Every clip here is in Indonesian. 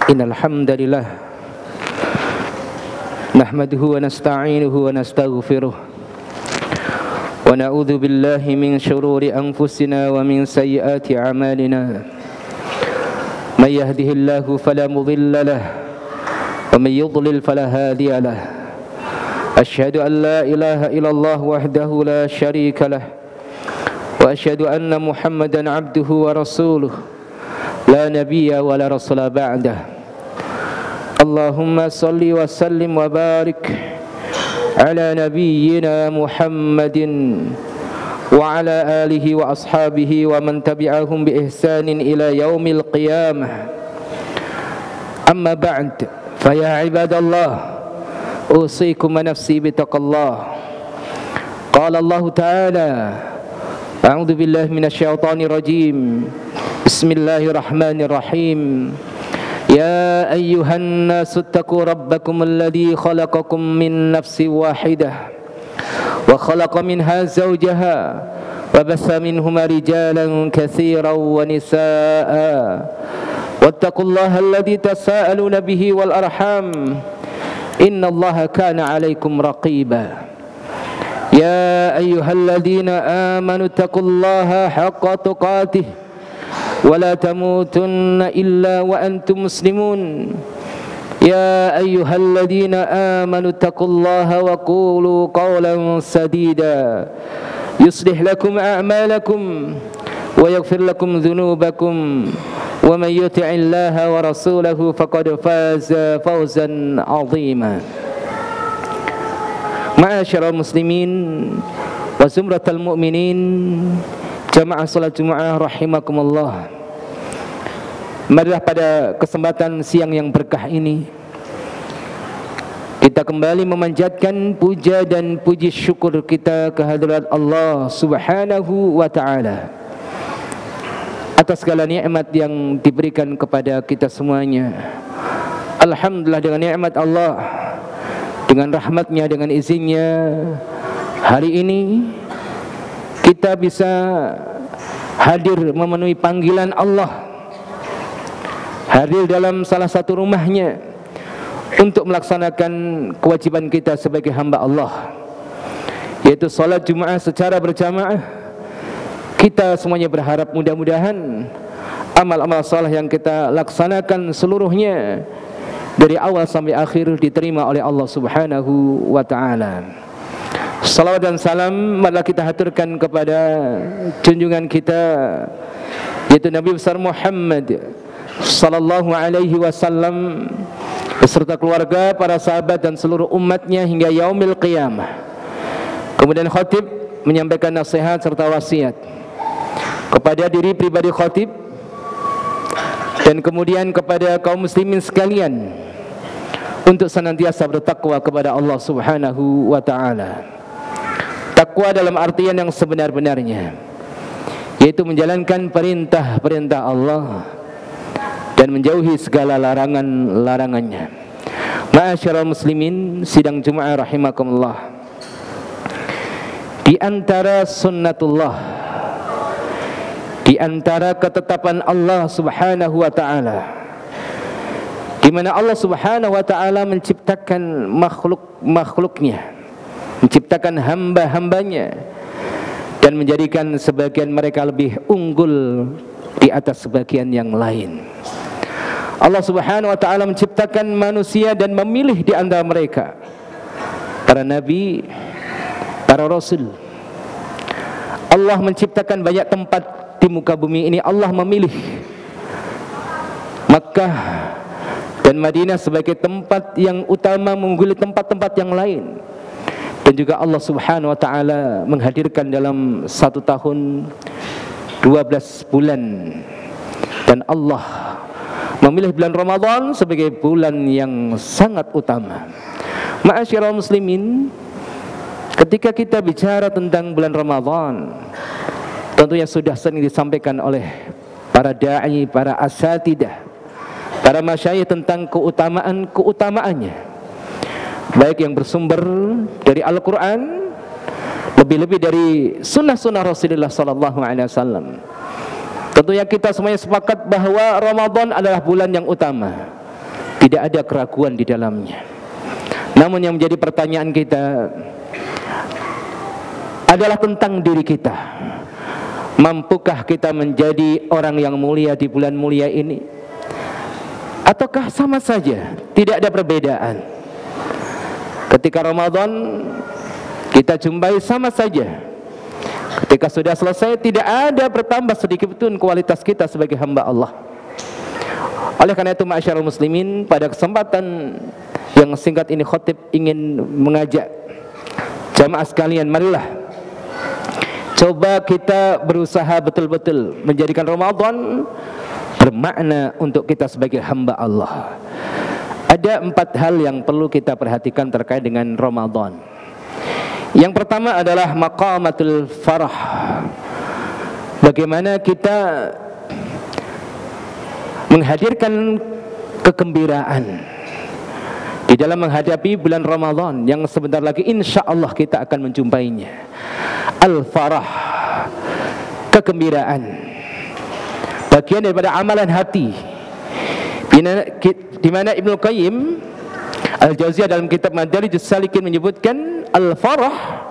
Innal hamdalillah nahmaduhu wa nasta'inuhu wa nastaghfiruh wa na'udzu billahi min shururi anfusina wa min sayyiati a'malina. May yahdihillahu fala mudilla lahu wa may yudlil fala hadiya lahu. Asyhadu an la ilaha illallah wahdahu la syarika lahu wa asyhadu anna Muhammadan abduhu wa rasuluh la nabiyya wa la rasula ba'dah. Allahumma salli wa sallim wa barik ala nabiyyina Muhammadin wa ala alihi wa ashabihi wa man tabi'ahum bi ihsanin ila yaumil qiyamah. Amma ba'd, fa ya ibadallah, usikum wa nafsi bitaqallah. Qala Allah Ta'ala, a'udzu billahi minasyaitonir rajim. Bismillahirrahmanirrahim. يا أيها الناس اتقوا ربكم الذي خلقكم من نفس واحدة وخلق منها زوجها وبث منهما رجالا كثيرا ونساء واتقوا الله الذي تساءلون به والأرحام إن الله كان عليكم رقيبا يا أيها الذين آمنوا اتقوا الله حق تقاته ولا تموتن إلا وأنتم مسلمون يا أيها الذين آمنوا اتقوا الله وقولوا قولا سديدا يصلح لكم أعمالكم ويغفر لكم ذنوبكم ومن يطع الله ورسوله فقد فاز فوزا عظيما. Ma'asyiral muslimin wa zumratal mu'minin, jamaah salat Jumat rahimakumullah. Marilah pada kesempatan siang yang berkah ini kita kembali memanjatkan puja dan puji syukur kita kehadirat Allah Subhanahu wa ta'ala atas segala nikmat yang diberikan kepada kita semuanya. Alhamdulillah, dengan nikmat Allah, dengan rahmatnya, dengan izinnya, hari ini kita bisa hadir memenuhi panggilan Allah, hadir dalam salah satu rumahnya untuk melaksanakan kewajiban kita sebagai hamba Allah, yaitu salat Jumat secara berjamaah. Kita semuanya berharap mudah-mudahan amal-amal saleh yang kita laksanakan seluruhnya dari awal sampai akhir diterima oleh Allah Subhanahu wa ta'ala. Salawat dan salam marilah kita haturkan kepada junjungan kita, yaitu Nabi besar Muhammad sallallahu alaihi wasallam beserta keluarga, para sahabat dan seluruh umatnya hingga yaumil qiyamah. Kemudian khatib menyampaikan nasihat serta wasiat kepada diri pribadi khatib dan kemudian kepada kaum muslimin sekalian untuk senantiasa bertakwa kepada Allah Subhanahu wa ta'ala. Takwa dalam artian yang sebenar-benarnya, yaitu menjalankan perintah-perintah Allah dan menjauhi segala larangan-larangannya. Ma'asyiral muslimin, sidang Jumat rahimakumullah, di antara sunnatullah, di antara ketetapan Allah Subhanahu wa ta'ala, di mana Allah Subhanahu wa ta'ala menciptakan makhluk-makhluknya, menciptakan hamba-hambanya dan menjadikan sebagian mereka lebih unggul di atas sebagian yang lain. Allah Subhanahu wa ta'ala menciptakan manusia dan memilih di antara mereka para nabi, para rasul. Allah menciptakan banyak tempat di muka bumi ini. Allah memilih Makkah dan Madinah sebagai tempat yang utama mengungguli tempat-tempat yang lain. Dan juga Allah Subhanahu wa ta'ala menghadirkan dalam 1 tahun 12 bulan, dan Allah memilih bulan Ramadan sebagai bulan yang sangat utama. Ma'asyiral muslimin, ketika kita bicara tentang bulan Ramadan, tentunya sudah sering disampaikan oleh para da'i, para asatidah, para masyayikh tentang keutamaannya, baik yang bersumber dari Al-Quran, lebih-lebih dari sunnah-sunnah Rasulullah sallallahu alaihi wasallam. Tentunya kita semuanya sepakat bahwa Ramadan adalah bulan yang utama. tidak ada keraguan di dalamnya. Namun yang menjadi pertanyaan kita adalah tentang diri kita. Mampukah kita menjadi orang yang mulia di bulan mulia ini? Ataukah sama saja, tidak ada perbedaan? Ketika Ramadan kita jumpai sama saja. Ketika sudah selesai tidak ada bertambah sedikit pun kualitas kita sebagai hamba Allah. Oleh karena itu ma'asyiral muslimin, pada kesempatan yang singkat ini khatib ingin mengajak jamaah sekalian, marilah coba kita berusaha betul-betul menjadikan Ramadan bermakna untuk kita sebagai hamba Allah. Ada 4 hal yang perlu kita perhatikan terkait dengan Ramadan. Yang pertama adalah maqamatul farah. Bagaimana kita menghadirkan kegembiraan di dalam menghadapi bulan Ramadan yang sebentar lagi insya Allah kita akan menjumpainya. Al-farah, kegembiraan, bagian daripada amalan hati, di mana Ibnu Qayyim Al-Jauziyah dalam kitab Madarijus Salikin menyebutkan al-farah,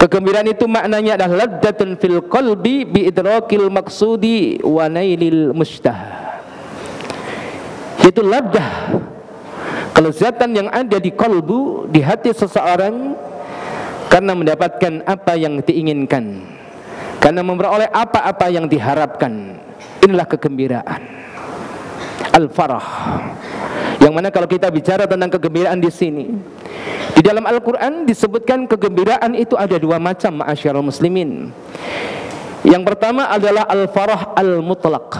kegembiraan itu maknanya adalah laddatun fil qalbi bi idrakil maqsudi wa nailil mustah. Itu laddah, kelezatan yang ada di kalbu, di hati seseorang karena mendapatkan apa yang diinginkan, karena memperoleh apa-apa yang diharapkan. Inilah kegembiraan, al-farah. Yang mana kalau kita bicara tentang kegembiraan di sini, di dalam Al-Quran disebutkan kegembiraan itu ada 2 macam, ma'asyiral muslimin. Yang pertama adalah al-farah al-mutlaq.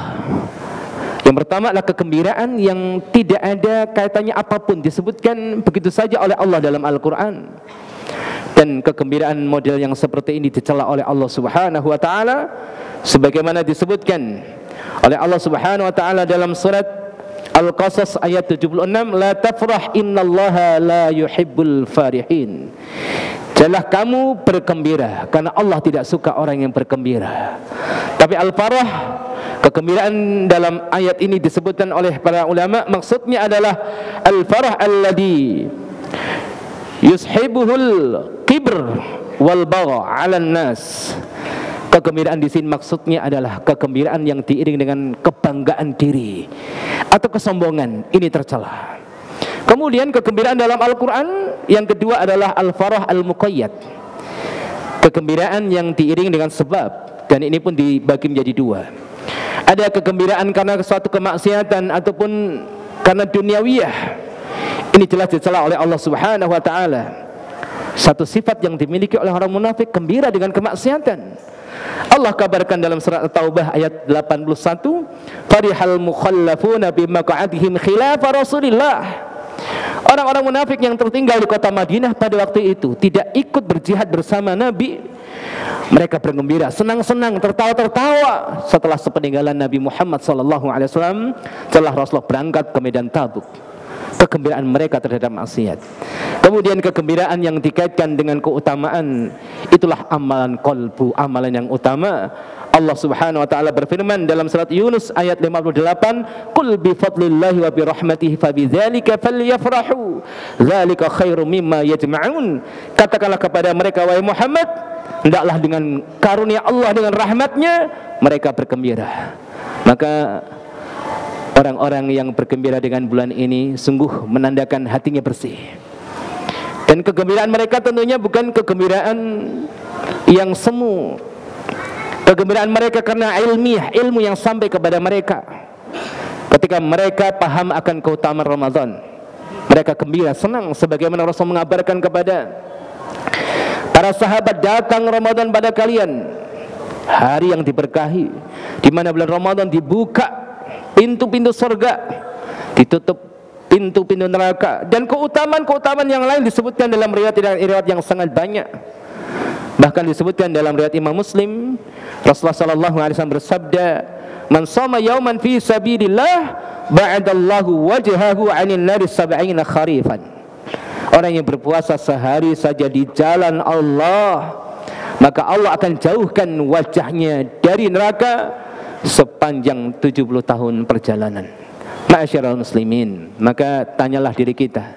Yang pertama adalah kegembiraan yang tidak ada kaitannya apapun, disebutkan begitu saja oleh Allah dalam Al-Quran. Dan kegembiraan model yang seperti ini dicela oleh Allah Subhanahu wa taala sebagaimana disebutkan oleh Allah Subhanahu wa taala dalam surat Al-Qasas ayat 76, la tafrah innallaha la yuhibbul farihin. Janganlah kamu bergembira karena Allah tidak suka orang yang bergembira. Tapi al-farah, kegembiraan dalam ayat ini disebutkan oleh para ulama, maksudnya adalah al-farah alladhi yushibuhul kibr wal bagha 'alan nas. Kegembiraan di sini maksudnya adalah kegembiraan yang diiring dengan kebanggaan diri atau kesombongan. Ini tercela. Kemudian kegembiraan dalam Al-Quran yang kedua adalah al-farah al-muqayyad, kegembiraan yang diiring dengan sebab, dan ini pun dibagi menjadi 2. Ada kegembiraan karena suatu kemaksiatan ataupun karena duniawiyah. Ini jelas dicela oleh Allah Subhanahu wa taala. Satu sifat yang dimiliki oleh orang munafik, gembira dengan kemaksiatan. Allah kabarkan dalam surat At-Taubah ayat 81, farihal mukhallafuna bimaq'adihim khilafa Rasulillah. Orang-orang munafik yang tertinggal di kota Madinah pada waktu itu tidak ikut berjihad bersama Nabi. Mereka bergembira, senang-senang, tertawa-tertawa setelah sepeninggalan Nabi Muhammad SAW, setelah Rasulullah berangkat ke medan Tabuk. Kegembiraan mereka terhadap maksiat. Kemudian kegembiraan yang dikaitkan dengan keutamaan, itulah amalan qalbu, amalan yang utama. Allah Subhanahu wa taala berfirman dalam surat Yunus ayat 58, qul bi fadlillahi wa bi rahmatihi fabidzalika falyafrahu dzalika khairum mimma yajma'un. Katakanlah kepada mereka, wahai Muhammad, hendaklah dengan karunia Allah, dengan rahmatnya mereka bergembira. Maka orang-orang yang bergembira dengan bulan ini sungguh menandakan hatinya bersih. Dan kegembiraan mereka tentunya bukan kegembiraan yang semu. Kegembiraan mereka karena ilmiah, ilmu yang sampai kepada mereka. Ketika mereka paham akan keutamaan Ramadan, mereka gembira, senang, sebagaimana Rasul mengabarkan kepada para sahabat, datang Ramadan pada kalian, hari yang diberkahi, di mana bulan Ramadan dibuka pintu-pintu surga, ditutup pintu-pintu neraka, dan keutamaan-keutamaan yang lain disebutkan dalam riwayat yang sangat banyak. Bahkan disebutkan dalam riwayat Imam Muslim, Rasulullah sallallahu alaihi wasallam bersabda, "Man shoma yauman fi sabilillah ba'adallahu wajhahu 'anil nari 70 kharifan." Orang yang berpuasa sehari saja di jalan Allah, maka Allah akan jauhkan wajahnya dari neraka sepanjang 70 tahun perjalanan. Ma'asyiral muslimin, maka tanyalah diri kita,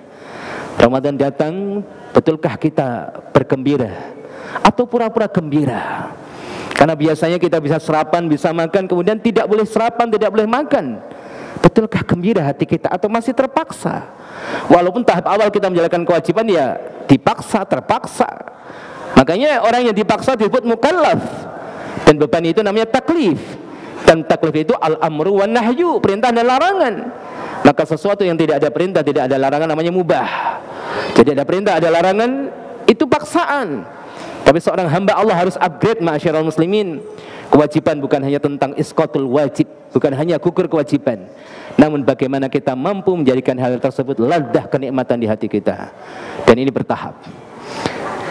Ramadan datang, betulkah kita bergembira atau pura-pura gembira? Karena biasanya kita bisa sarapan, bisa makan, kemudian tidak boleh sarapan, tidak boleh makan. Betulkah gembira hati kita atau masih terpaksa? Walaupun tahap awal kita menjalankan kewajiban ya dipaksa, terpaksa. Makanya orang yang dipaksa disebut mukallaf. Dan beban itu namanya taklif. Dan taklif itu al-amru wan nahyu, perintah dan larangan. Maka sesuatu yang tidak ada perintah, tidak ada larangan namanya mubah. Jadi ada perintah, ada larangan, itu paksaan. Tapi seorang hamba Allah harus upgrade, ma'asyiral muslimin. Kewajiban bukan hanya tentang isqatul wajib, bukan hanya gugur kewajiban, namun bagaimana kita mampu menjadikan hal tersebut laddah kenikmatan di hati kita. Dan ini bertahap.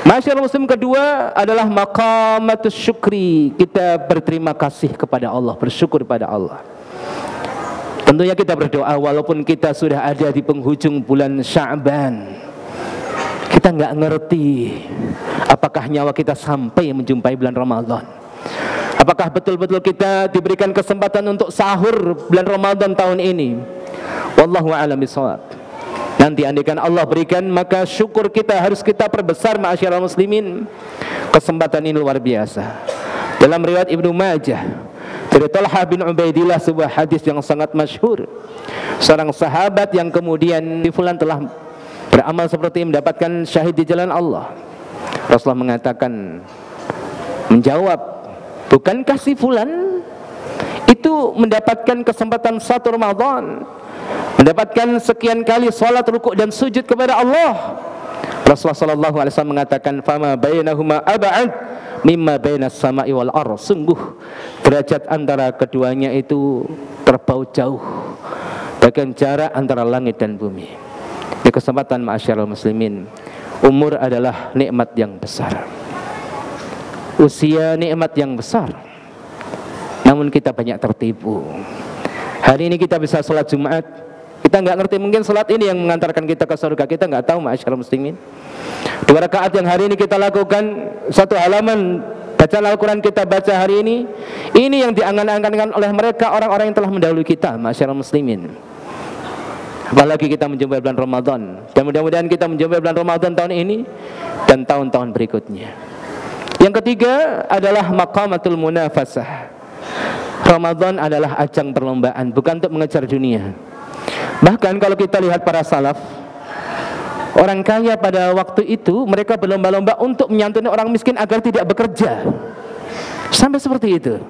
Ma'asyiral muslim, kedua adalah maqamatus syukri. Kita berterima kasih kepada Allah, bersyukur pada Allah. Tentunya kita berdoa walaupun kita sudah ada di penghujung bulan Sya'ban. Kita nggak ngerti apakah nyawa kita sampai menjumpai bulan Ramadan. Apakah betul-betul kita diberikan kesempatan untuk sahur bulan Ramadan tahun ini? Wallahu a'lam bishawab. Nanti andaikan Allah berikan, maka syukur kita harus kita perbesar, ma'asyiral muslimin. Kesempatan ini luar biasa. Dalam riwayat Ibnu Majah dari Talha bin Ubaidillah, sebuah hadis yang sangat masyhur. Seorang sahabat yang kemudian di fulan telah beramal seperti mendapatkan syahid di jalan Allah. Rasulullah mengatakan, menjawab, bukankah si fulan itu mendapatkan kesempatan satu Ramadan, mendapatkan sekian kali salat, rukuk dan sujud kepada Allah? Rasulullah sallallahu alaihi wasallam mengatakan, fama bainahuma ab'ad mimma bainas sama'i wal ardh. Sungguh derajat antara keduanya itu terpaut jauh bagaikan jarak antara langit dan bumi. Di kesempatan, ma'asyiral muslimin, umur adalah nikmat yang besar. Usia nikmat yang besar. Namun kita banyak tertipu. Hari ini kita bisa sholat Jumat, kita nggak ngerti, mungkin sholat ini yang mengantarkan kita ke surga, kita nggak tahu, ma'asyiral muslimin. 2 rakaat yang hari ini kita lakukan, 1 halaman bacaan Al-Quran kita baca hari ini yang diangan-angankan oleh mereka orang-orang yang telah mendahului kita, ma'asyiral muslimin. Apalagi kita menjumpai bulan Ramadan, dan mudah-mudahan kita menjumpai bulan Ramadan tahun ini dan tahun-tahun berikutnya. Yang ketiga adalah maqamatul munafasah. Ramadan adalah ajang perlombaan, bukan untuk mengejar dunia. Bahkan kalau kita lihat para salaf, orang kaya pada waktu itu mereka berlomba-lomba untuk menyantuni orang miskin agar tidak bekerja. Sampai seperti itu.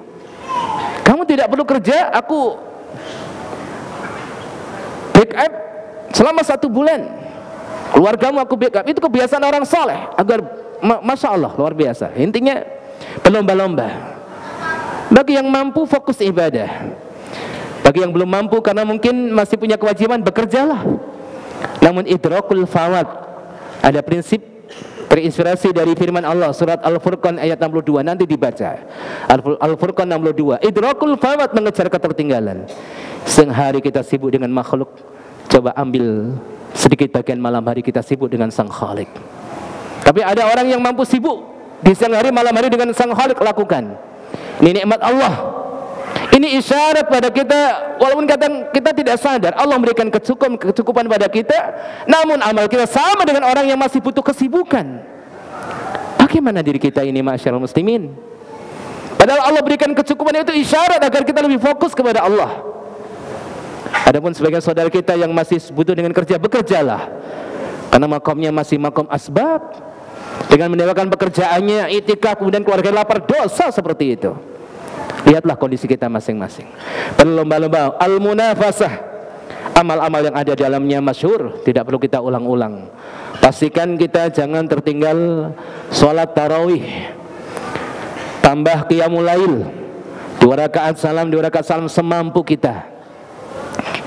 Kamu tidak perlu kerja, aku backup selama 1 bulan. Keluargamu aku backup. Itu kebiasaan orang soleh agar, masya Allah, luar biasa. Intinya berlomba-lomba. Bagi yang mampu fokus ibadah, bagi yang belum mampu karena mungkin masih punya kewajiban, bekerjalah. Namun idrakul fawat, ada prinsip terinspirasi dari firman Allah surat Al-Furqan ayat 62, nanti dibaca. Al-Furqan 62, idrakul fawat, mengejar ketertinggalan. Sehari kita sibuk dengan makhluk, coba ambil sedikit bagian malam hari kita sibuk dengan Sang Khalik. Tapi ada orang yang mampu sibuk di siang hari, malam hari dengan Sang Khalik, lakukan. Ini nikmat Allah. Ini isyarat pada kita, walaupun kadang kita tidak sadar, Allah memberikan kecukupan pada kita, namun amal kita sama dengan orang yang masih butuh kesibukan. Bagaimana diri kita ini, ma'asyiral muslimin? Padahal Allah berikan kecukupan itu isyarat agar kita lebih fokus kepada Allah. Adapun sebagian saudara kita yang masih butuh dengan kerja, bekerjalah. Karena makamnya masih makam asbab. Dengan mendewakan pekerjaannya, itikaf, kemudian keluarga lapar, dosa seperti itu. Lihatlah kondisi kita masing-masing. Berlomba-lomba al-munafasah, amal-amal yang ada dalamnya masyhur, tidak perlu kita ulang-ulang. Pastikan kita jangan tertinggal sholat tarawih, tambah qiyamul lail, 2 rakaat salam, 2 rakaat salam semampu kita.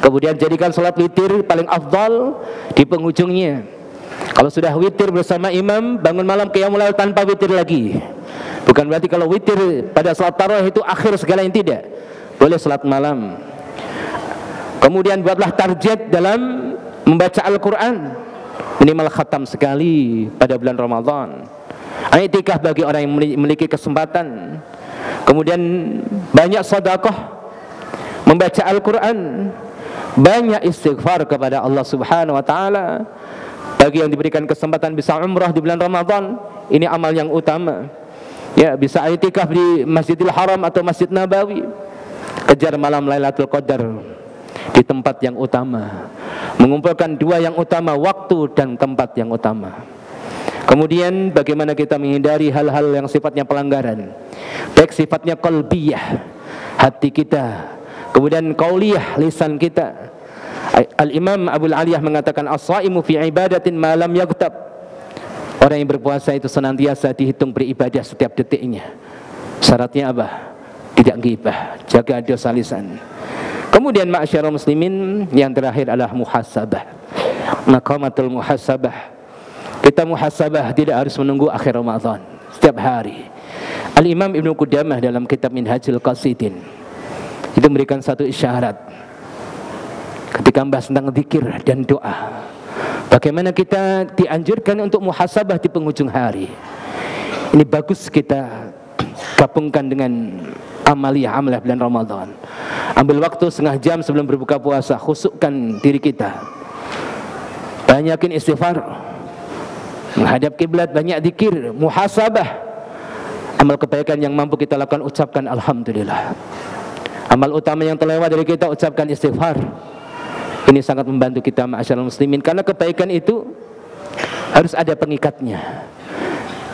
Kemudian jadikan sholat witir paling afdal di penghujungnya. Kalau sudah witir bersama imam, bangun malam qiyamul lail tanpa witir lagi. Bukan berarti kalau witir pada salat tarawih itu akhir segalanya, tidak. Boleh salat malam. Kemudian buatlah target dalam membaca Al-Quran, minimal khatam sekali pada bulan Ramadan. I'tikaf bagi orang yang memiliki kesempatan. Kemudian banyak sedekah, membaca Al-Quran. banyak istighfar kepada Allah Subhanahu wa taala. Bagi yang diberikan kesempatan bisa umrah di bulan Ramadan, ini amal yang utama. Ya, bisa i'tikaf di Masjidil Haram atau Masjid Nabawi. Kejar malam Lailatul Qadar di tempat yang utama. Mengumpulkan dua yang utama, waktu dan tempat yang utama. Kemudian bagaimana kita menghindari hal-hal yang sifatnya pelanggaran, baik sifatnya qalbiyah, hati kita, kemudian qauliyah, lisan kita. Al-Imam Abu Aliyah mengatakan as-shaimu fi ibadatin ma lam yaghtab. Orang yang berpuasa itu senantiasa dihitung beribadah setiap detiknya. Syaratnya apa? Tidak ghibah, jaga dosa lisan. Kemudian ma'asyiral muslimin, yang terakhir adalah muhasabah. Maqamatul muhasabah. Kita muhasabah tidak harus menunggu akhir Ramadan, setiap hari. Al-Imam Ibnu Qudamah dalam kitab Minhajul Qasidin itu memberikan satu isyarat ketika membahas tentang zikir dan doa, bagaimana kita dianjurkan untuk muhasabah di penghujung hari. Ini bagus kita gabungkan dengan amaliyah bulan Ramadan. Ambil waktu setengah jam sebelum berbuka puasa, khusukkan diri kita, banyakin istighfar, menghadap kiblat, banyak zikir, muhasabah. Amal kebaikan yang mampu kita lakukan, ucapkan alhamdulillah. Amal utama yang terlewat dari kita, ucapkan istighfar. Ini sangat membantu kita ma'asyiral muslimin, karena kebaikan itu harus ada pengikatnya.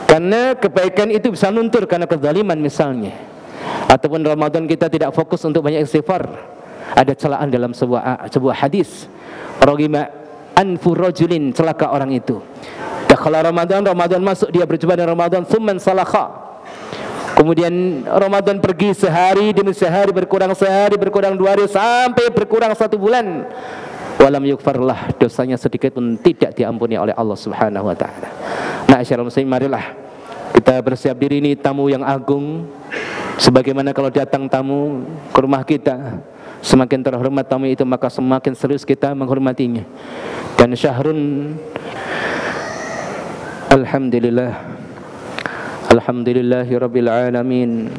Karena kebaikan itu bisa luntur karena kezaliman misalnya. Ataupun Ramadan kita tidak fokus untuk banyak istighfar. Ada celaan dalam sebuah hadis, ragima anfu rajulin, celaka orang itu. Dakhala Ramadan masuk, dia berjumpa dengan Ramadan, tsumman salakha. Kemudian Ramadan pergi sehari demi sehari, berkurang sehari, berkurang 2 hari, sampai berkurang 1 bulan. Walam yukfarlah, dosanya sedikit pun tidak diampuni oleh Allah Subhanahu wa taala. Ma'asyiral muslimin, marilah kita bersiap diri, ini tamu yang agung. Sebagaimana kalau datang tamu ke rumah kita, semakin terhormat tamu itu, maka semakin serius kita menghormatinya. Dan syahrun, alhamdulillahi rabbil alamin,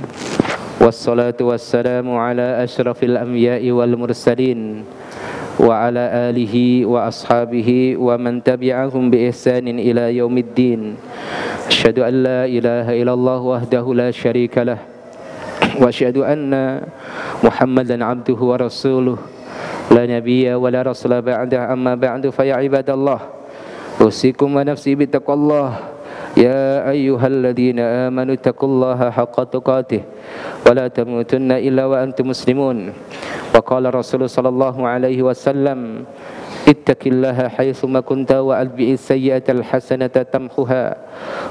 wassalatu wassalamu ala asyrafil anbiya'i wal mursalin, wa ala alihi wa ashabihi wa man tabi'ahum bi ihsanin ila yaumiddin. Asyhadu an la ilaha illallah wahdahu la syarikalah, wa asyhadu anna Muhammadan abduhu wa rasuluh, la nabiyya wa la rasula ba'dah. Amma ba'du, fa ya ibadallah, usikum wa nafsi bittaqwallah. Ya ayyuhalladzina amanu taqullaha haqqa tuqatih wa la tamutunna illa wa antum muslimun. Wa qala Rasulullah sallallahu alaihi wasallam, ittaqillaha haitsuma kunta wa atbi'is sayyi'atal hasanata tamhuha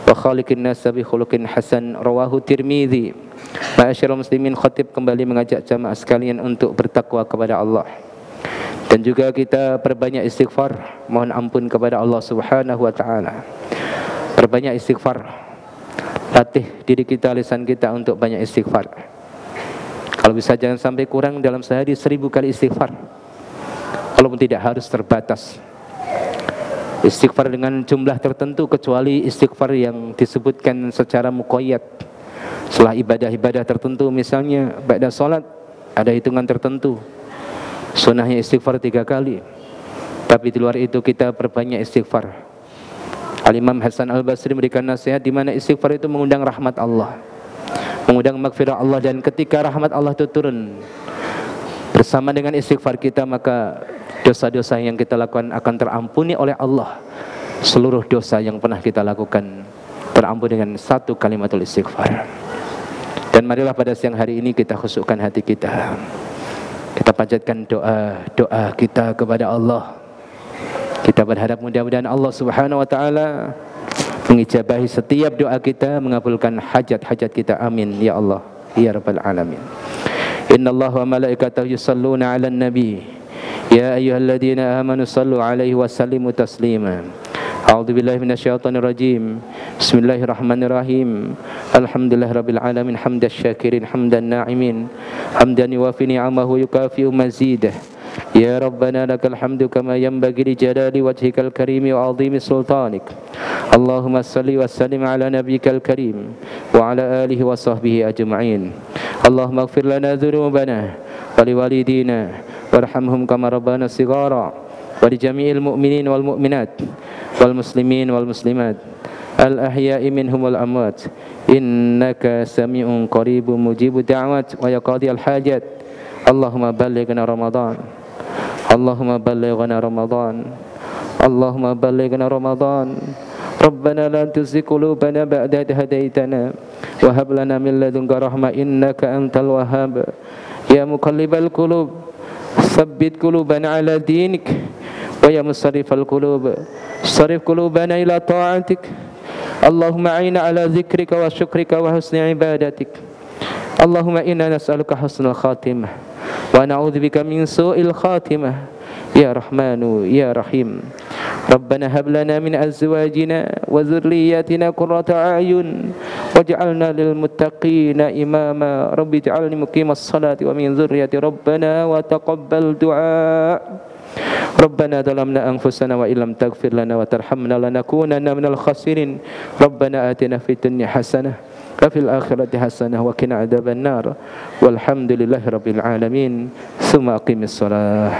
wa khaliqin nasa bi khuluqin hasan. Rawahu Tirmidzi. Ma'asyiral muslimin, khatib kembali mengajak jamaah sekalian untuk bertakwa kepada Allah, dan juga kita perbanyak istighfar, mohon ampun kepada Allah Subhanahu wa taala. Perbanyak istighfar, latih diri kita, lisan kita untuk banyak istighfar. Kalau bisa jangan sampai kurang dalam sehari 1000 kali istighfar. Walaupun tidak harus terbatas istighfar dengan jumlah tertentu, kecuali istighfar yang disebutkan secara muqayyad. Setelah ibadah-ibadah tertentu, misalnya ba'da salat, ada hitungan tertentu, sunnahnya istighfar 3 kali. Tapi di luar itu kita perbanyak istighfar. Al-Imam Hasan Al-Basri memberikan nasihat di mana istighfar itu mengundang rahmat Allah, mengundang maghfirah Allah. Dan ketika rahmat Allah itu turun bersama dengan istighfar kita, maka dosa-dosa yang kita lakukan akan terampuni oleh Allah. Seluruh dosa yang pernah kita lakukan terampuni dengan satu kalimatul istighfar. Dan marilah pada siang hari ini kita khusukkan hati kita, kita panjatkan doa kita kepada Allah. Kita berharap mudah-mudahan Allah Subhanahu wa taala mengijabahi setiap doa kita, mengabulkan hajat-hajat kita. Amin ya Allah ya rabbal alamin. Innallaha wa malaikatahu yusholluna 'alan nabi, ya ayyuhalladzina amanu shallu 'alaihi wa sallimu taslima. A'udzu billahi minasyaitonir rajim. Bismillahirrahmanirrahim. Alhamdulillahirabbil alamin, hamdan syakirin, hamdan na'imin, hamdan yuwafi ni'amahu yukafi'u mazidah. Ya Rabbana lakal hamdu kama yanbaghi li jalali wajhikal karimi wa 'azimi sultanik. Allahumma salli wa sallim ala nabiyyikal karim wa ala alihi wa sahbihi ajma'in. Allahumma ighfir lana dhunubana wa liwalidina وارحمهم كما ربنا صغارا ولجميع المؤمنين والمؤمنات والمسلمين والمسلمات الأحياء منهم والأموات إنك سميع قريب مجيب الدعوات ويا قاضي الحاجات اللهم بلغنا رمضان اللهم بلغنا رمضان اللهم بلغنا رمضان ربنا لا تزغ قلوبنا بعد إذ هديتنا وهب لنا من لدنك رحمة إنك أنت الوهاب يا مقلب القلوب ثبت قلوبنا على دينك ويا مصرف القلوب صرف قلوبنا إلى طاعتك اللهم أعنا على ذكرك وشكرك وحسن عبادتك اللهم إنا نسألك حسن الخاتمة ونعوذ بك من سوء الخاتمة يا رحمن يا رحيم ربنا هب لنا من أزواجنا وذرياتنا قرة أعين واجعلنا للمتقين إماما رب اجعلني مقيم الصلاة ومن ذريتي ربنا وتقبل دعاء ربنا ظلمنا أنفسنا وإن لم تغفر لنا وترحمنا لنكونن من الخاسرين ربنا آتنا في الدنيا حسنة وفي الآخرة حسنة وقنا عذاب النار والحمد لله رب العالمين ثم أقم الصلاة